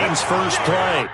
Rams' first play.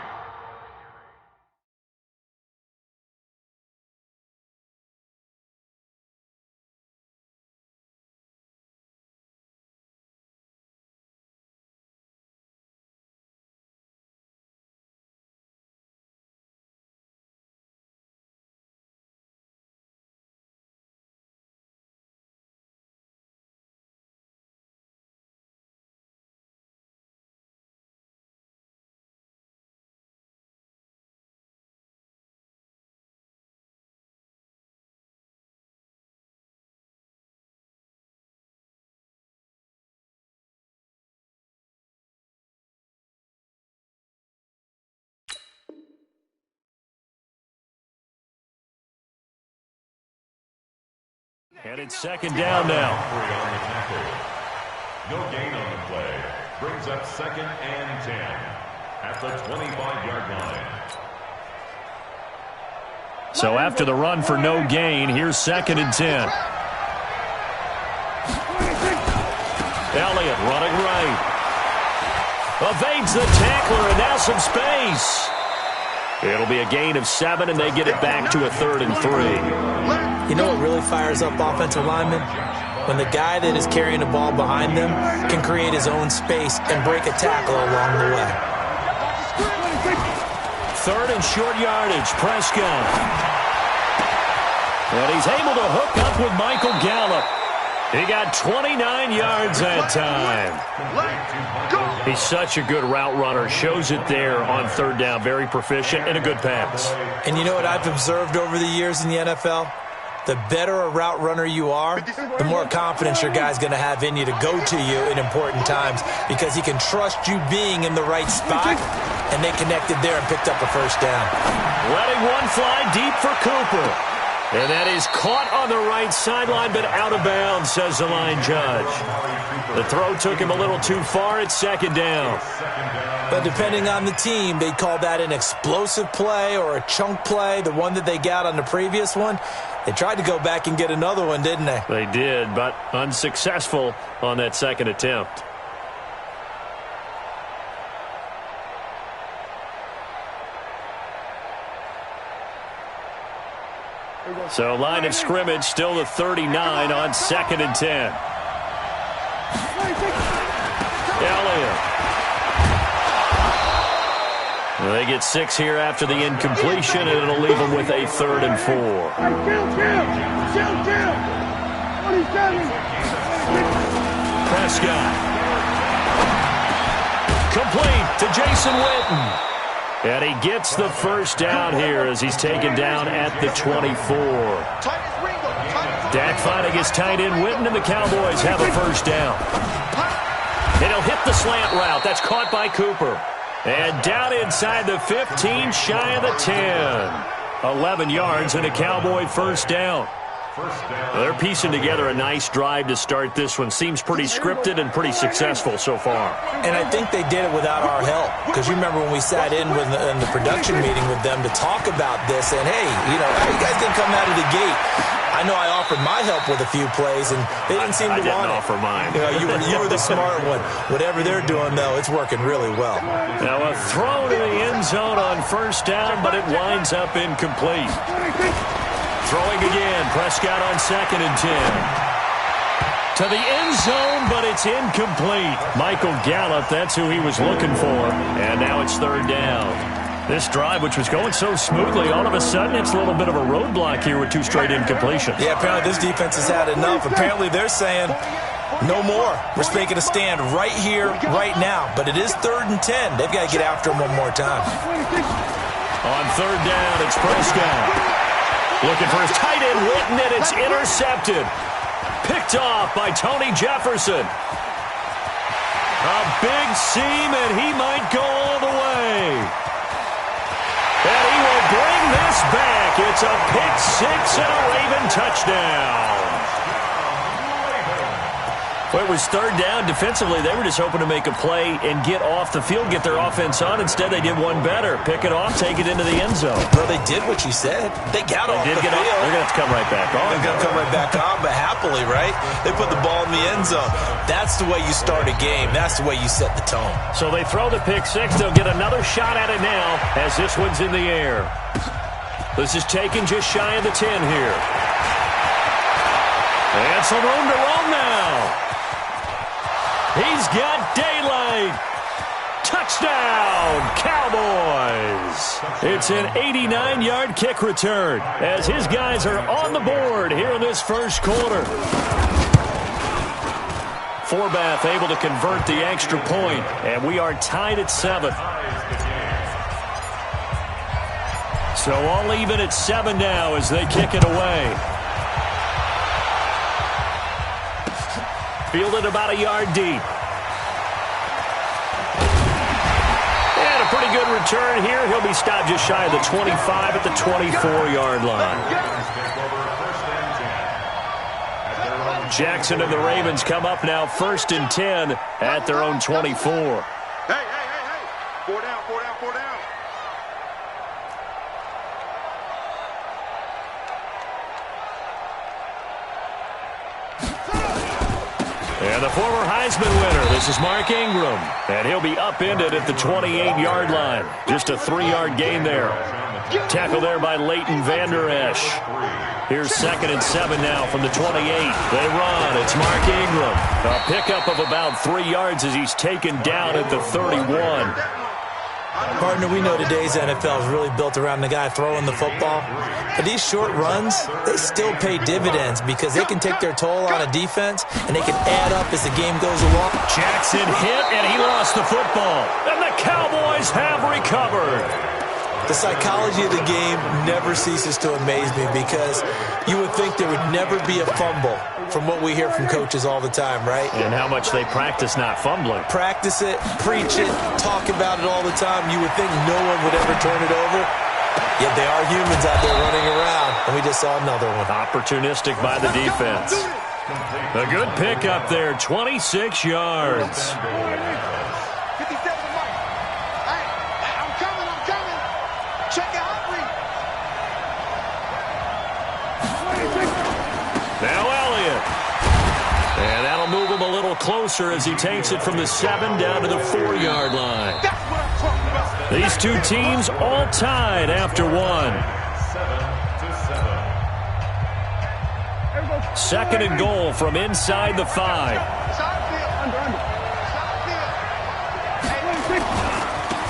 And it's second down now. No gain on the play. Brings up second and 10 at the 25-yard line. So after the run for no gain, here's second and 10. Elliott running right. Evades the tackler, and now some space. It'll be a gain of 7, and they get it back to a 3rd and 3. You know what really fires up offensive linemen? When the guy that is carrying the ball behind them can create his own space and break a tackle along the way. 3rd and short yardage, Prescott. And he's able to hook up with Michael Gallup. He got 29 yards that time. He's such a good route runner. Shows it there on 3rd down. Very proficient and a good pass. And you know what I've observed over the years in the NFL? The better a route runner you are, the more confidence your guy's going to have in you to go to you in important times because he can trust you being in the right spot, and they connected there and picked up a first down. Letting one fly deep for Cooper. And that is caught on the right sideline, but out of bounds, says the line judge. The throw took him a little too far. It's second down. But depending on the team, they'd call that an explosive play or a chunk play, the one that they got on the previous one. They tried to go back and get another one, didn't they? They did, but unsuccessful on that second attempt. So line of scrimmage still the 39 on 2nd and 10. Elliott. Well, they get 6 here after the incompletion, and it'll leave them with a 3rd and 4. Prescott. Complete to Jason Witten. And he gets the first down here as he's taken down at the 24. Dak finding his tight end Witten, and the Cowboys have a first down. And he'll hit the slant route. That's caught by Cooper. And down inside the 15, shy of the 10. 11 yards and a Cowboy first down. Well, they're piecing together a nice drive to start this one. Seems pretty scripted and pretty successful so far. And I think they did it without our help. Because you remember when we sat in the production meeting with them to talk about this, and hey, you know, how you guys didn't come out of the gate. I know I offered my help with a few plays, and they didn't seem to want it. I didn't offer mine. You know, you were the smart one. Whatever they're doing, though, it's working really well. Now a throw to the end zone on first down, but it winds up incomplete. Throwing again, Prescott on 2nd and 10. To the end zone, but it's incomplete. Michael Gallup, that's who he was looking for. And now it's 3rd down. This drive, which was going so smoothly, all of a sudden it's a little bit of a roadblock here with 2 straight incompletions. Yeah, apparently this defense has had enough. Apparently they're saying, no more. We're making a stand right here, right now. But it is 3rd and 10. They've got to get after him one more time. On 3rd down, it's Prescott. Looking for his tight end, Witten, and it's intercepted. Picked off by Tony Jefferson. A big seam, and he might go all the way. And he will bring this back. It's a pick 6 and a Raven touchdown. Well, it was third down. Defensively, they were just hoping to make a play and get off the field, get their offense on. Instead, they did one better. Pick it off, take it into the end zone. Well, they did what you said. They got off the field. They're going to have to come right back on. They're going to come right back on, but happily, right? They put the ball in the end zone. That's the way you start a game. That's the way you set the tone. So they throw the pick six. They'll get another shot at it now as this one's in the air. This is taken just shy of the 10 here. And some room to roam now. He's got daylight. Touchdown, Cowboys. It's an 89-yard kick return as his guys are on the board here in this first quarter. Forbath able to convert the extra point, and we are tied at 7. So all even at 7 now as they kick it away. Fielded about a yard deep. And a pretty good return here. He'll be stopped just shy of the 25 at the 24-yard line. Jackson and the Ravens come up now 1st and 10 at their own 24. Hey. 4 down. And the former Heisman winner, this is Mark Ingram. And he'll be upended at the 28-yard line. Just a 3-yard gain there. Tackle there by Leighton Vander Esch. Here's 2nd and 7 now from the 28. They run. It's Mark Ingram. A pickup of about 3 yards as he's taken down at the 31. Partner, we know today's NFL is really built around the guy throwing the football. But these short runs, they still pay dividends because they can take their toll on a defense and they can add up as the game goes along. Jackson hit and he lost the football. And the Cowboys have recovered. The psychology of the game never ceases to amaze me because you would think there would never be a fumble from what we hear from coaches all the time, right? And how much they practice not fumbling. Practice it, preach it, talk about it all the time. You would think no one would ever turn it over. Yet they are humans out there running around, and we just saw another one. Opportunistic by the defense. A good pickup there, 26 yards. 57 Mike. Hey, I'm coming. Check it out, Now Elliott. And that'll move him a little closer as he takes it from the 7 down to the 4-yard line. That's what I'm talking about. These two teams all tied after 1. 2nd and goal from inside the 5.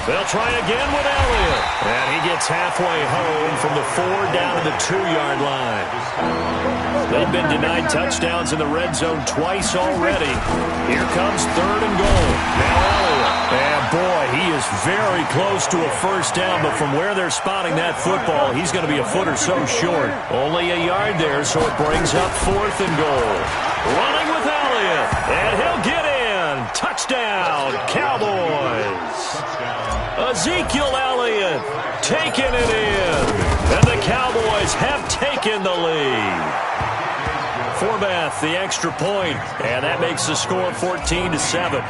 They'll try again with Elliott. And he gets halfway home from the 4 down to the 2-yard line. They've been denied touchdowns in the red zone twice already. Here comes 3rd and goal. Now Elliott. And boy, he is very close to a first down, but from where they're spotting that football, he's going to be a foot or so short. Only a yard there, so it brings up 4th and goal. Running with Elliott. And he'll get in. Touchdown, Cowboys. Ezekiel Elliott taking it in. And the Cowboys have taken the lead. Forbath, the extra point, and that makes the score 14-7.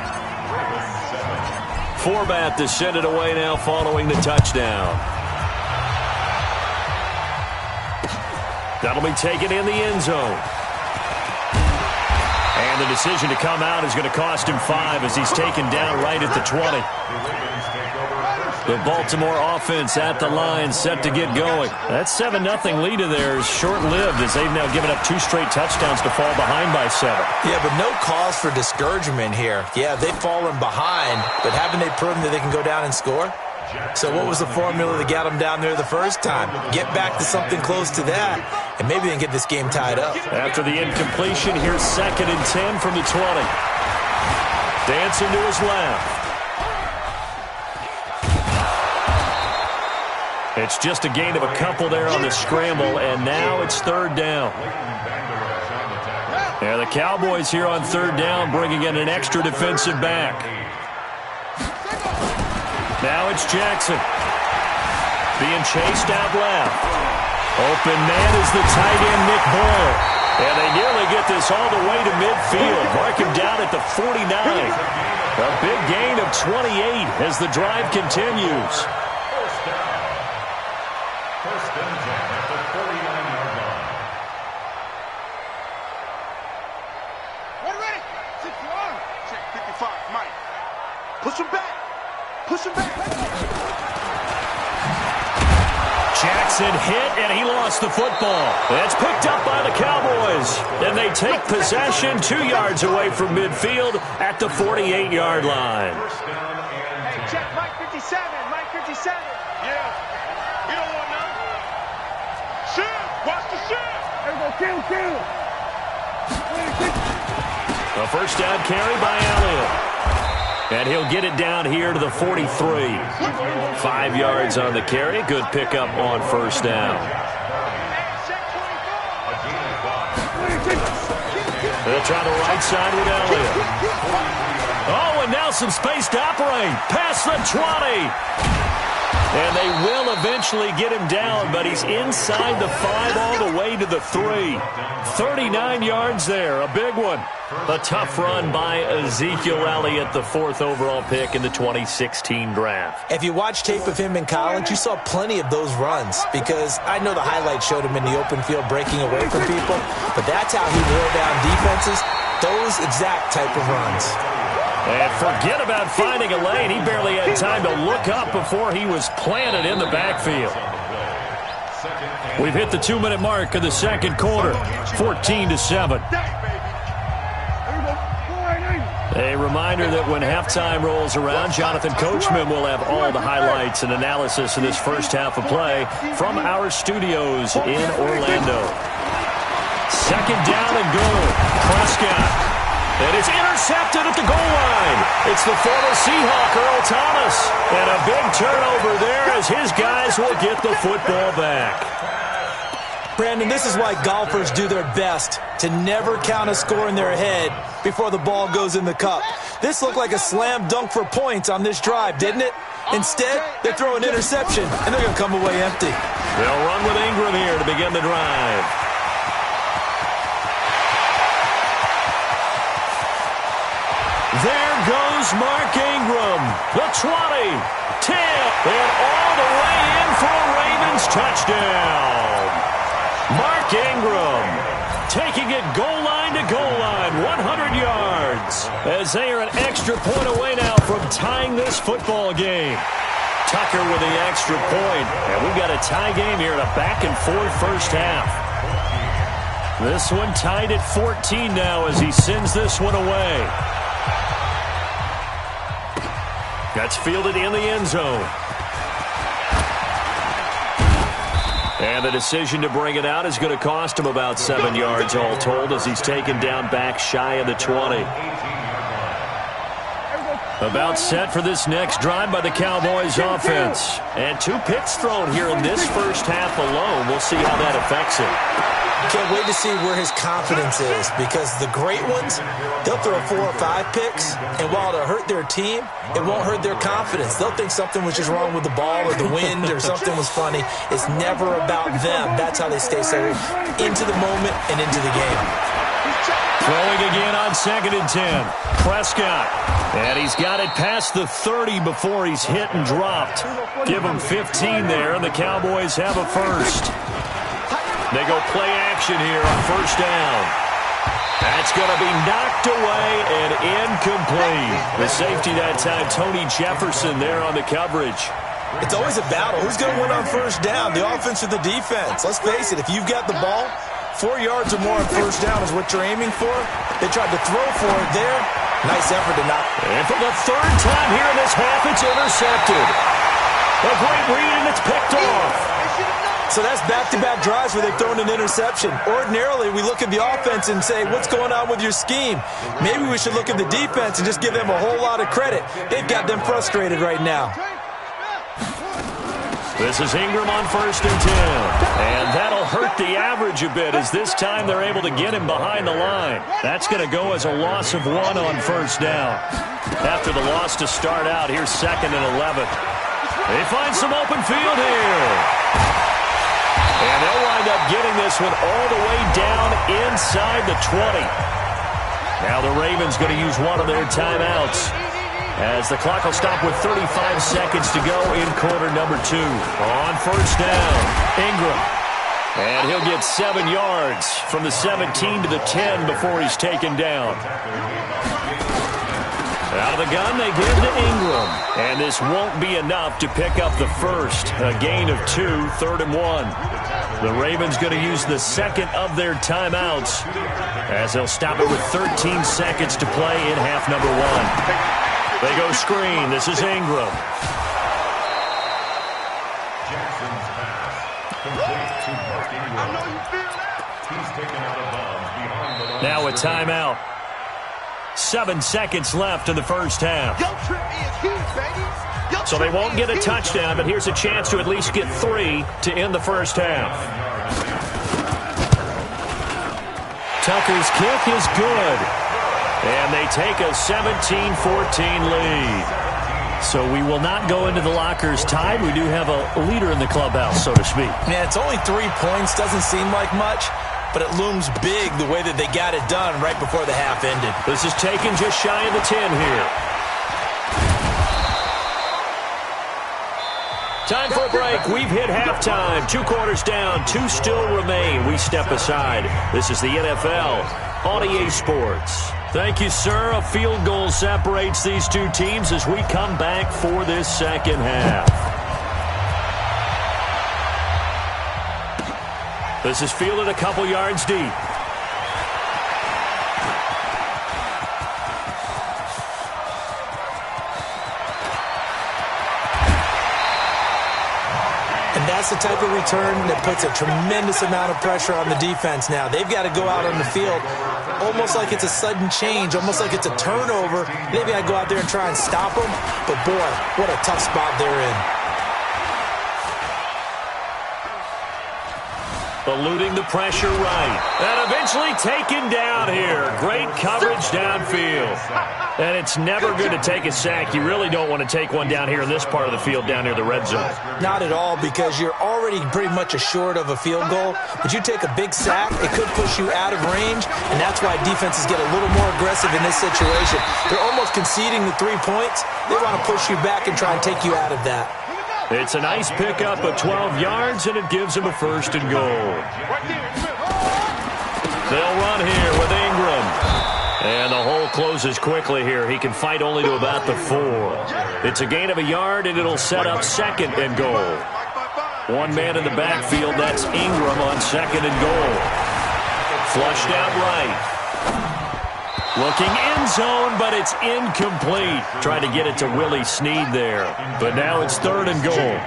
Forbath to send it away now following the touchdown. That'll be taken in the end zone. And the decision to come out is going to cost him 5 as he's taken down right at the 20. The Baltimore offense at the line, set to get going. That 7-0 lead of theirs short-lived as they've now given up 2 straight touchdowns to fall behind by 7. Yeah, but no cause for discouragement here. Yeah, they've fallen behind, but haven't they proven that they can go down and score? So what was the formula that got them down there the first time? Get back to something close to that, and maybe they can get this game tied up. After the incompletion, here's 2nd and 10 from the 20. Dancing to his left. It's just a gain of a couple there on the scramble, and now it's 3rd down. Yeah, the Cowboys here on 3rd down bringing in an extra defensive back. Now it's Jackson. Being chased out left. Open man is the tight end, Nick Boyle. And they nearly get this all the way to midfield. Mark him down at the 49. A big gain of 28 as the drive continues. First down. First and 10 at the 49-yard line. One ready. 61. Check 55. Mike. Push him back. Push him back. Jackson hit, and he lost the football. It's picked up by the Cowboys. And they take possession 2 yards away from midfield at the 48-yard line. First down and 10. Hey, check Mike 57. Mike 57. Yeah. We don't want none. Shoot. Watch the shoot. There we go. Kill. A first down carry by Elliott. And he'll get it down here to the 43. 5 yards on the carry. Good pickup on first down. They'll try the right side with Elliott. Oh, and now some space to operate. Past the 20. And they will eventually get him down, but he's inside the 5 all the way to the 3. 39 yards there, a big one. A tough run by Ezekiel Elliott, the 4th overall pick in the 2016 draft. If you watch tape of him in college, you saw plenty of those runs because I know the highlights showed him in the open field breaking away from people, but that's how he wore down defenses, those exact type of runs. And forget about finding a lane. He barely had time to look up before he was planted in the backfield. We've hit the 2-minute mark of the second quarter, 14-7. A reminder that when halftime rolls around, Jonathan Coachman will have all the highlights and analysis of this first half of play from our studios in Orlando. Second down and goal. Prescott. And it's intercepted at the goal line. It's the former Seahawk, Earl Thomas. And a big turnover there as his guys will get the football back. Brandon, this is why golfers do their best to never count a score in their head before the ball goes in the cup. This looked like a slam dunk for points on this drive, didn't it? Instead, they throw an interception, and they're going to come away empty. They'll run with Ingram here to begin the drive. There goes Mark Ingram, the 20, 10, and all the way in for a Ravens touchdown. Mark Ingram taking it goal line to goal line, 100 yards, as they are an extra point away now from tying this football game. Tucker with the extra point, and we've got a tie game here in a back-and-forth first half. This one tied at 14 now as he sends this one away. That's fielded in the end zone. And the decision to bring it out is going to cost him about 7 yards all told as he's taken down back shy of the 20. About set for this next drive by the Cowboys offense. And 2 picks thrown here in this first half alone. We'll see how that affects him. Can't wait to see where his confidence is because the great ones, they'll throw 4 or 5 picks, and while it'll hurt their team, it won't hurt their confidence. They'll think something was just wrong with the ball or the wind or something was funny. It's never about them. That's how they stay so into the moment and into the game. Throwing again on 2nd and 10. Prescott. And he's got it past the 30 before he's hit and dropped. Give him 15 there, and the Cowboys have a first. They go play action here on first down. That's going to be knocked away and incomplete. The safety that time, Tony Jefferson there on the coverage. It's always a battle. Who's going to win on first down, the offense or the defense? Let's face it, if you've got the ball, 4 yards or more on first down is what you're aiming for. They tried to throw for it there. Nice effort to knock. And for the 3rd time here in this half, it's intercepted. A great read, and it's picked off. So that's back-to-back drives where they've thrown an interception. Ordinarily, we look at the offense and say, what's going on with your scheme? Maybe we should look at the defense and just give them a whole lot of credit. They've got them frustrated right now. This is Ingram on 1st and 10. And that'll hurt the average a bit as this time they're able to get him behind the line. That's going to go as a loss of 1 on first down. After the loss to start out, here's 2nd and 11. They find some open field here. And they'll wind up getting this one all the way down inside the 20. Now the Ravens going to use one of their timeouts, as the clock will stop with 35 seconds to go in quarter number 2. On first down, Ingram. And he'll get 7 yards from the 17 to the 10 before he's taken down. Out of the gun, they give to Ingram. And this won't be enough to pick up the first. A gain of 2, 3rd and 1. The Ravens going to use the second of their timeouts, as they'll stop it with 13 seconds to play in half number 1. They go screen. This is Ingram. Jackson's pass. Complete to Mark Ingram. He's taken out of bounds behind the line. Now a timeout. 7 seconds left in the first half. So they won't get a touchdown, but here's a chance to at least get 3 to end the first half. Tucker's kick is good. And they take a 17-14 lead. So we will not go into the lockers tied. We do have a leader in the clubhouse, so to speak. Yeah, it's only 3 points. Doesn't seem like much, but it looms big the way that they got it done right before the half ended. This is taken just shy of the 10 here. Time for a break. We've hit halftime. 2 quarters down. 2 still remain. We step aside. This is the NFL on EA Sports. Thank you, sir. A field goal separates these two teams as we come back for this second half. This is fielded a couple yards deep. That's the type of return that puts a tremendous amount of pressure on the defense now. They've got to go out on the field almost like it's a sudden change, almost like it's a turnover. Maybe I go out there and try and stop them, but boy, what a tough spot they're in. Eluding the pressure right. And eventually taken down here. Great coverage downfield. And it's never good to take a sack. You really don't want to take one down here in this part of the field down near the red zone. Not at all, because you're already pretty much assured of a field goal. But you take a big sack, it could push you out of range, and that's why defenses get a little more aggressive in this situation. They're almost conceding the 3 points. They want to push you back and try and take you out of that. It's a nice pickup of 12 yards, and it gives them a 1st and goal. They'll run here with Ingram. And the hole closes quickly here. He can fight only to about the 4. It's a gain of a yard, and it'll set up 2nd and goal. One man in the backfield, that's Ingram on 2nd and goal. Flushed out right. Looking end zone, but it's incomplete. Trying to get it to Willie Snead there. But now it's 3rd and goal.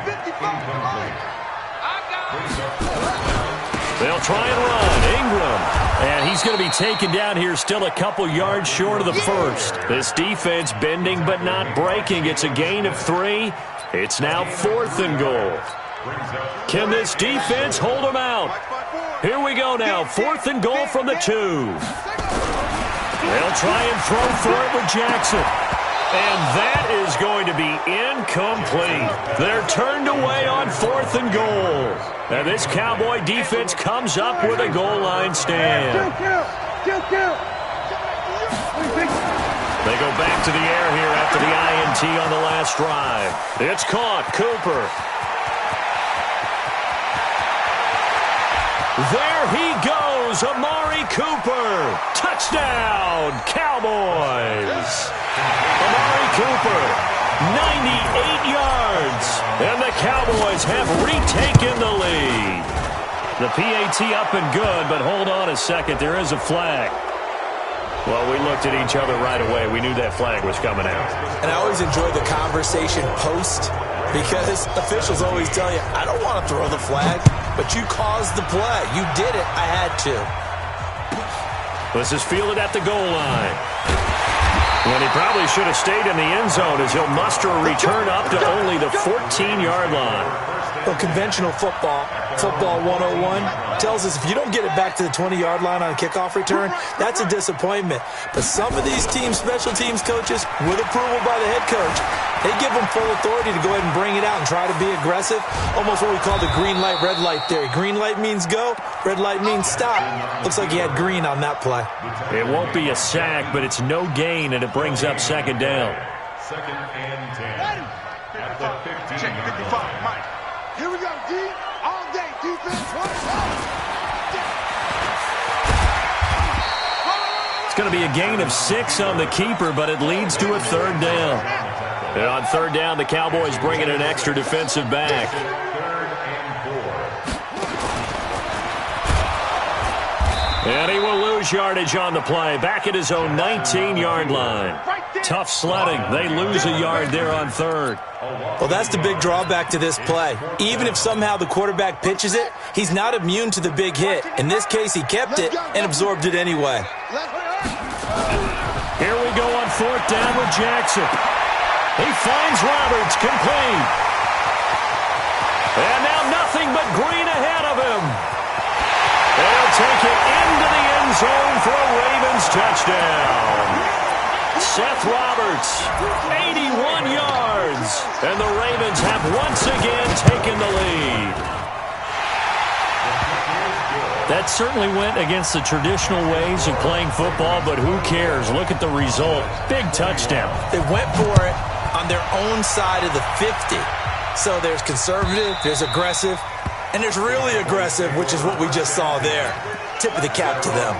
They'll try and run. Ingram. And he's going to be taken down here still a couple yards short of the 1st. This defense bending but not breaking. It's a gain of 3. It's now 4th and goal. Can this defense hold them out? Here we go now. 4th and goal from the 2. They'll try and throw for it with Jackson. And that is going to be incomplete. They're turned away on 4th and goal. And this Cowboy defense comes up with a goal line stand. They go back to the air here after the INT on the last drive. It's caught. Cooper. There he goes, Amari Cooper. Touchdown, Cowboys. Amari Cooper, 98 yards. And the Cowboys have retaken the lead. The PAT up and good, but hold on a second. There is a flag. Well, we looked at each other right away. We knew that flag was coming out. And I always enjoy the conversation post, because officials always tell you, I don't want to throw the flag, but you caused the play. You did it. I had to. This is fielded at the goal line. And he probably should have stayed in the end zone, as he'll muster a return up to only the 4. 14-yard line. Well, conventional football 101, tells us if you don't get it back to the 20-yard line on a kickoff return, that's a disappointment. But some of these special teams coaches, with approval by the head coach, they give them full authority to go ahead and bring it out and try to be aggressive. Almost what we call the green light, red light theory. Green light means go, red light means stop. Looks like he had green on that play. It won't be a sack, but it's no gain, and it brings up second down. Second and 10. At the 15. Check 55, Mike. Here we go, D. All day, defense. It's going to be a gain of 6 on the keeper, but it leads to a third down. And on third down, the Cowboys bring in an extra defensive back. And he will lose yardage on the play. Back at his own 19-yard line. Tough sledding. They lose a yard there on third. Well, that's the big drawback to this play. Even if somehow the quarterback pitches it, he's not immune to the big hit. In this case, he kept it and absorbed it anyway. Here we go on fourth down with Jackson. He finds Roberts, complete. And now nothing but green ahead of him. They'll take it into the end zone for a Ravens touchdown. Seth Roberts, 81 yards. And the Ravens have once again taken the lead. That certainly went against the traditional ways of playing football, but who cares? Look at the result. Big touchdown. They went for it on their own side of the 50. So there's conservative, there's aggressive, and there's really aggressive, which is what we just saw there. Tip of the cap to them.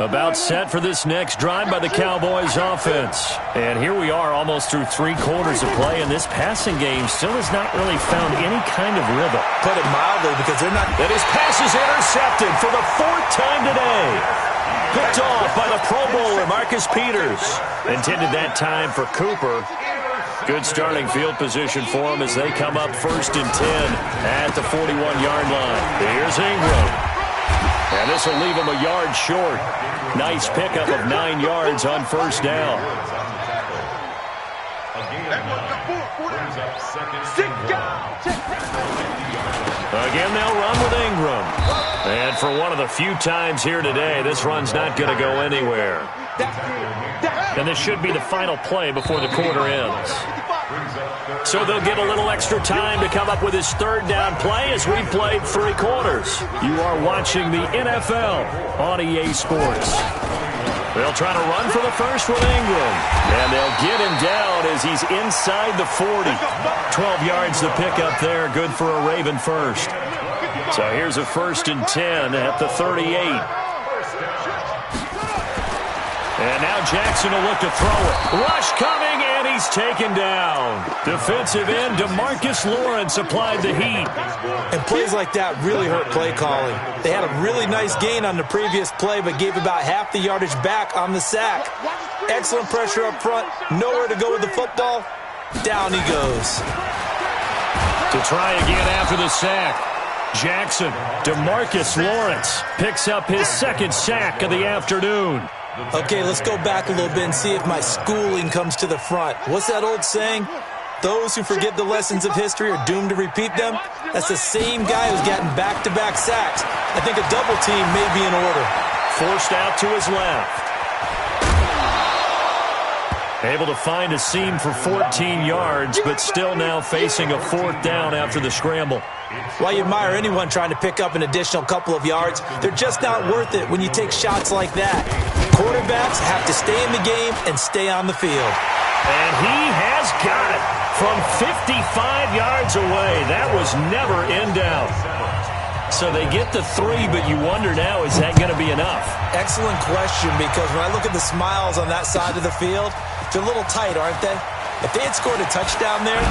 About set for this next drive by the Cowboys offense. And here we are almost through 3 quarters of play, and this passing game still has not really found any kind of rhythm. Put it mildly, because they're not... And his pass is intercepted for the 4th time today. Picked off by the Pro Bowler, Marcus Peters. Intended that time for Cooper. Good starting field position for him as they come up 1st and 10 at the 41-yard line. Here's Ingram. And this will leave him a yard short. Nice pickup of 9 yards on first down. Again, they'll run with Ingram. And for one of the few times here today, this run's not going to go anywhere. And this should be the final play before the quarter ends. So they'll get a little extra time to come up with his third down play as we've played 3 quarters. You are watching the NFL on EA Sports. They'll try to run for the first with Ingram. And they'll get him down as he's inside the 40. 12 yards to pick up there. Good for a Raven first. So here's a 1st and 10 at the 38. And now Jackson will look to throw it. Rush coming, and he's taken down. Defensive end DeMarcus Lawrence applied the heat. And plays like that really hurt play calling. They had a really nice gain on the previous play, but gave about half the yardage back on the sack. Excellent pressure up front. Nowhere to go with the football. Down he goes. To try again after the sack. Jackson, DeMarcus Lawrence picks up his 2nd sack of the afternoon. Okay, let's go back a little bit and see if my schooling comes to the front. What's that old saying? Those who forget the lessons of history are doomed to repeat them. That's the same guy who's gotten back-to-back sacks. I think a double team may be in order. Forced out to his left. Able to find a seam for 14 yards, but still now facing a 4th down after the scramble. While you admire anyone trying to pick up an additional couple of yards, they're just not worth it when you take shots like that. Quarterbacks have to stay in the game and stay on the field. And he has got it from 55 yards away. That was never in doubt. So they get the 3, but you wonder now, is that going to be enough? Excellent question, because when I look at the smiles on that side of the field, they're a little tight, aren't they? If they had scored a touchdown there,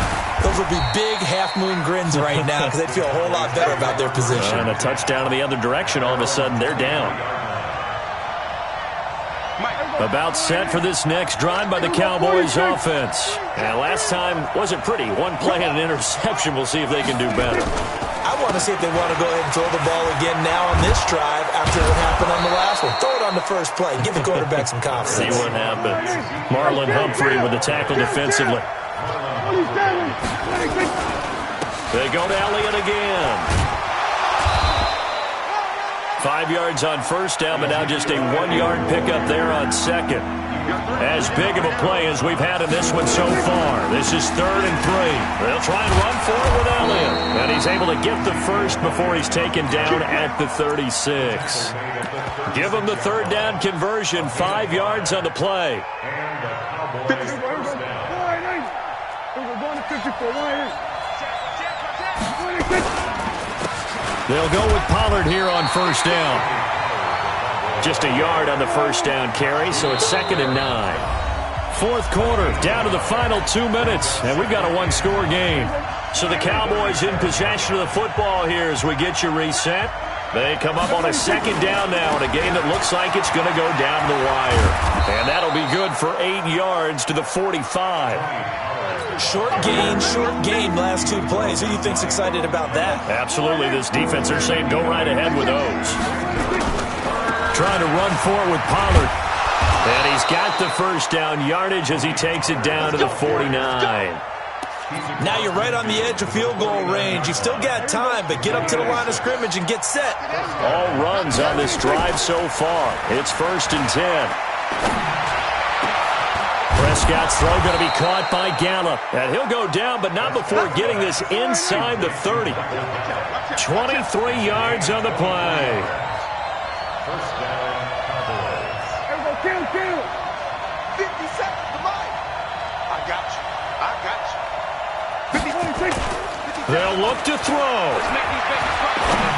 those would be big half-moon grins right now because they'd feel a whole lot better about their position. And a touchdown in the other direction, all of a sudden they're down. About set for this next drive by the Cowboys offense. And last time wasn't pretty. 1 play and an interception. We'll see if they can do better. I I want to see if they want to go ahead and throw the ball again now on this drive after what happened on the last one. Throw it on the first play. Give the quarterback some confidence. See what happens. Marlon Humphrey with the tackle defensively. They go to Elliott again. 5 yards on first down, but now just a 1-yard pickup there on second. As big of a play as we've had in this one so far. This is 3rd and 3. They'll try and run for it with Elliott. And he's able to get the first before he's taken down at the 36. Give him the 3rd down conversion. 5 yards on the play. They'll go with Pollard here on first down. Just a yard on the first down carry, so it's 2nd and 9. 4th quarter, down to the final 2 minutes, and we've got a 1-score game. So the Cowboys in possession of the football here as we get you reset. They come up on a 2nd down now in a game that looks like it's going to go down the wire. And that'll be good for 8 yards to the 45. Short gain, last 2 plays. Who do you think's excited about that? Absolutely. This defense, they're saying go right ahead with those. Trying to run forward with Pollard. And he's got the first down yardage as he takes it down to the 49. Now you're right on the edge of field goal range. You've still got time, but get up to the line of scrimmage and get set. All runs on this drive so far. It's 1st and 10. Prescott's throw going to be caught by Gallup. And he'll go down, but not before getting this inside the 30. 23 yards on the play. First down, Cowboys. Kill. 50 seconds to mine. I got you. 56. They'll look to throw.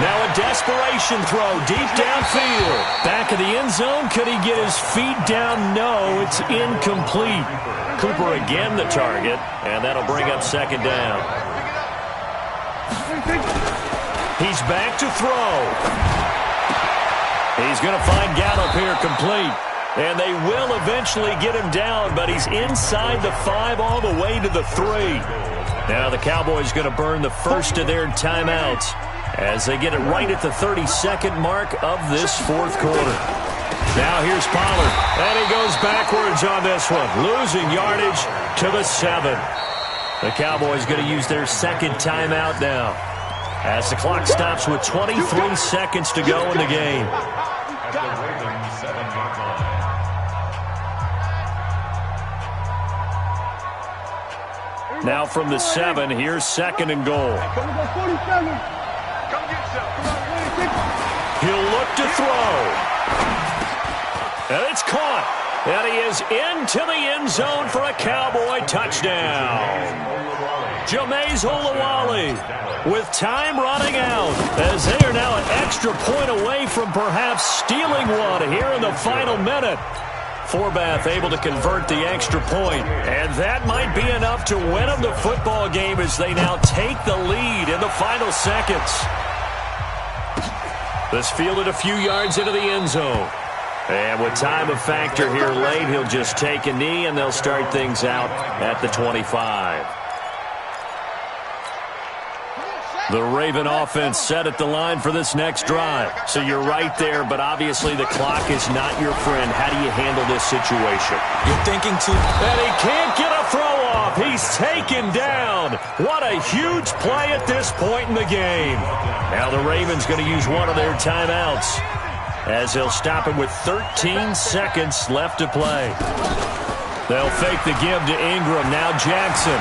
Now a desperation throw deep downfield. Back of the end zone. Could he get his feet down? No, it's incomplete. Cooper again the target, and that'll bring up 2nd down. He's back to throw. He's going to find Gallup here complete. And they will eventually get him down, but he's inside the 5 all the way to the 3. Now the Cowboys going to burn the first of their timeouts as they get it right at the 32nd mark of this 4th quarter. Now here's Pollard, and he goes backwards on this one, losing yardage to the 7. The Cowboys going to use their 2nd timeout now as the clock stops with 23 seconds to go in the game. At the Ravens 7-yard line. Now from the 7, here's 2nd and goal. He'll look to throw. And it's caught. And he is into the end zone for a Cowboy touchdown. Jameis Olawale with time running out as they are now an extra point away from perhaps stealing one here in the final minute. Forbath able to convert the extra point, and that might be enough to win them the football game as they now take the lead in the final seconds. This fielded a few yards into the end zone. And with time a factor here late, he'll just take a knee, and they'll start things out at the 25. The Raven offense set at the line for this next drive. So you're right there, but obviously the clock is not your friend. How do you handle this situation? You're thinking too... And he can't get a throw off. He's taken down. What a huge play at this point in the game. Now the Ravens going to use one of their timeouts as they'll stop him with 13 seconds left to play. They'll fake the give to Ingram. Now Jackson.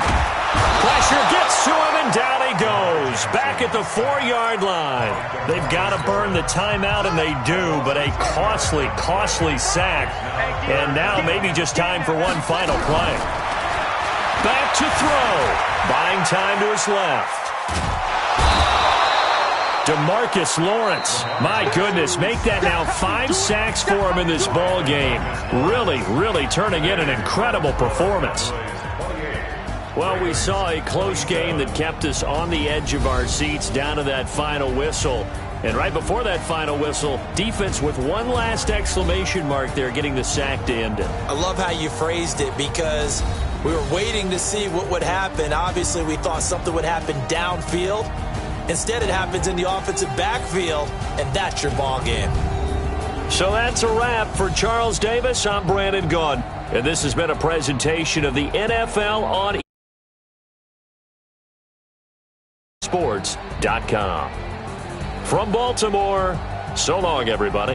Pressure gets to him, and down he goes. Back at the 4-yard line. They've got to burn the timeout, and they do, but a costly, costly sack. And now maybe just time for one final play. Back to throw. Buying time to his left. DeMarcus Lawrence, my goodness, make that now 5 sacks for him in this ball game. Really turning in an incredible performance. Well, we saw a close game that kept us on the edge of our seats down to that final whistle. And right before that final whistle, defense with one last exclamation mark there, getting the sack to end it. I love how you phrased it because we were waiting to see what would happen. Obviously, we thought something would happen downfield. Instead, it happens in the offensive backfield, and that's your ball game. So that's a wrap for Charles Davis. I'm Brandon Gaudin, and this has been a presentation of the NFL on Sports.com. From Baltimore, so long, everybody.